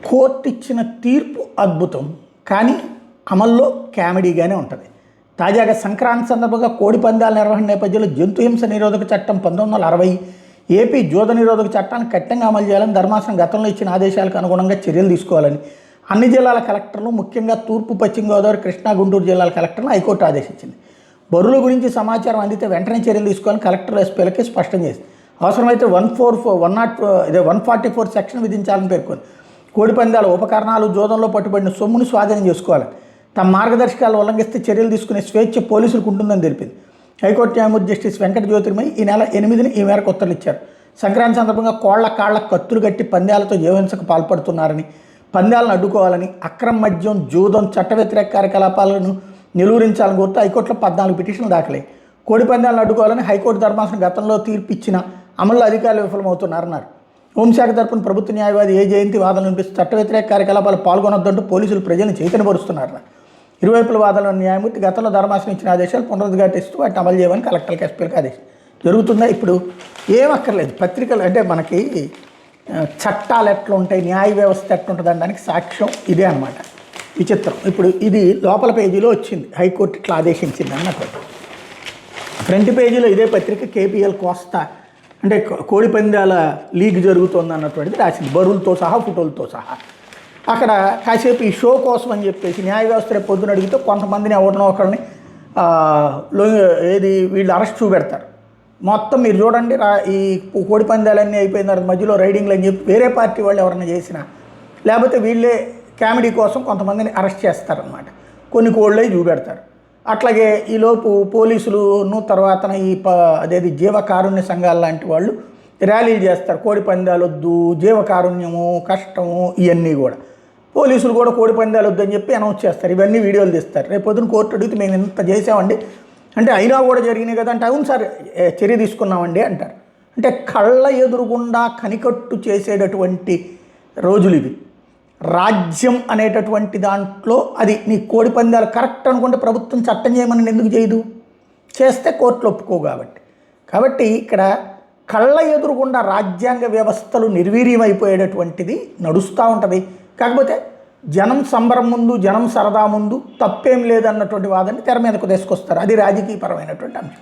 Court ఇచ్చిన తీర్పు అద్భుతం, కానీ అమల్లో కామెడీగానే ఉంటుంది. తాజాగా సంక్రాంతి సందర్భంగా కోడి పందాల నిర్వహణ నేపథ్యంలో జంతు హింస నిరోధక చట్టం 1960, ఏపీ జూద నిరోధక చట్టాన్ని కఠినంగా అమలు చేయాలని ధర్మాసనం గతంలో ఇచ్చిన ఆదేశాలకు అనుగుణంగా చర్యలు తీసుకోవాలని అన్ని జిల్లాల కలెక్టర్లు, ముఖ్యంగా తూర్పు, పశ్చిమ గోదావరి, కృష్ణా, గుంటూరు జిల్లాల కలెక్టర్లు హైకోర్టు ఆదేశించింది. బరువుల గురించి సమాచారం అందితే వెంటనే చర్యలు తీసుకోవాలని కలెక్టర్లు, ఎస్పీలకి స్పష్టం చేసింది. అవసరమైతే 144 సెక్షన్ విధించాలని పేర్కొంది. కోడి పందాల ఉపకరణాలు, జూదంలో పట్టుబడిన సొమ్మును స్వాధీనం చేసుకోవాలని, తమ మార్గదర్శకాలు ఉల్లంఘిస్తే చర్యలు తీసుకునే స్వేచ్ఛ పోలీసులకు ఉంటుందని తెలిపింది. హైకోర్టు న్యాయమూర్తి జస్టిస్ వెంకట జ్యోతిర్మయి ఈ నెల 8న ఈ మేరకు ఉత్తర్వులు ఇచ్చారు. సంక్రాంతి సందర్భంగా కాళ్ళ కత్తులు కట్టి పందాలతో జీవహింసకు పాల్పడుతున్నారని, పందాలను అడ్డుకోవాలని, అక్రమ మద్యం, జూదం, చట్ట వ్యతిరేక కార్యకలాపాలను నిలువరించాలని కోరుతూ హైకోర్టులో 14 పిటిషన్లు దాఖలయ్యాయి. కోడి పందాలను అడ్డుకోవాలని హైకోర్టు ధర్మాసనం గతంలో తీర్పు ఇచ్చిన అమల్లో అధికారులు విఫలమవుతున్నారన్నారు. హోంశాఖ తరపున ప్రభుత్వ న్యాయవాది ఏ జయంతి వాదనలు వినిపిస్తూ చట్ట వ్యతిరేక కార్యకలాపాలు పాల్గొనొద్దంటూ పోలీసులు ప్రజలను చైతన్యపరుస్తున్నారన్నారు. ఇరువైపుల వాదనలను న్యాయమూర్తి గతంలో ధర్మాసనం ఇచ్చిన ఆదేశాలు పునరుద్ఘాటిస్తూ వాటిని అమలు చేయమని కలెక్టర్లకు, ఎస్పీలకు ఆదేశం జరుగుతుందా. ఇప్పుడు ఏమక్కర్లేదు, పత్రికలు అంటే మనకి చట్టాలు ఎట్లా ఉంటాయి, న్యాయ వ్యవస్థ ఎట్లుంటుంది అనడానికి సాక్ష్యం ఇదే అనమాట. విచిత్రం. ఇప్పుడు ఇది లోపల పేజీలో వచ్చింది, హైకోర్టు ఇట్లా ఆదేశించింది అన్నట్టు. ఫ్రంట్ పేజీలో ఇదే పత్రిక కేపీఎల్ కోస్తా అంటే కోడి పందాల లీగ్ జరుగుతుంది అన్నటువంటిది రాసింది, బరువులతో సహా, ఫోటోలతో సహా. అక్కడ కాసేపు ఈ షో కోసం అని చెప్పేసి న్యాయ వ్యవస్థ రేపు పొద్దున అడిగితే కొంతమందిని ఎవరినో ఒకరిని వీళ్ళు అరెస్ట్ చూపెడతారు. మొత్తం మీరు చూడండి, ఈ కోడి పందాలన్నీ అయిపోయిన తర్వాత మధ్యలో రైడింగ్లు అని చెప్పి వేరే పార్టీ వాళ్ళు ఎవరైనా చేసినా, లేకపోతే వీళ్ళే కామెడీ కోసం కొంతమందిని అరెస్ట్ చేస్తారనమాట. కొన్ని కోళ్ళే చూపెడతారు. అట్లాగే ఈలోపు పోలీసులను తర్వాత అదేది జీవకారుణ్య సంఘాలు లాంటి వాళ్ళు ర్యాలీలు చేస్తారు. కోడి పందాలు వద్దు, జీవకారుణ్యము, కష్టము, ఇవన్నీ కూడా పోలీసులు కూడా కోడి పందాలు వద్దని చెప్పి అనౌన్స్ చేస్తారు. ఇవన్నీ వీడియోలు తీస్తారు. రేపు పొద్దున కోర్టు అడిగితే మేము ఇంత చేసామండి అంటే, అయినా కూడా జరిగినాయి కదా అంటే, అవును సార్ చర్య తీసుకున్నామండి అంటారు. అంటే కళ్ళ ఎదురుగుండా కనికట్టు చేసేటటువంటి రోజులు ఇవి. రాజ్యం అనేటటువంటి దాంట్లో అది నీ కోడి పందాలు కరెక్ట్ అనుకుంటే ప్రభుత్వం చట్టం చేయమని ఎందుకు చేయదు? చేస్తే కోర్టులు ఒప్పుకో కాబట్టి ఇక్కడ కళ్ళ ఎదురుగుండా రాజ్యాంగ వ్యవస్థలు నిర్వీర్యమైపోయేటటువంటిది నడుస్తూ ఉంటుంది. కాకపోతే జనం సంబరం ముందు, జనం సరదా ముందు తప్పేం లేదన్నటువంటి వాదాన్ని తెర మీదకు తీసుకొస్తారు. అది రాజకీయపరమైనటువంటి అంశం.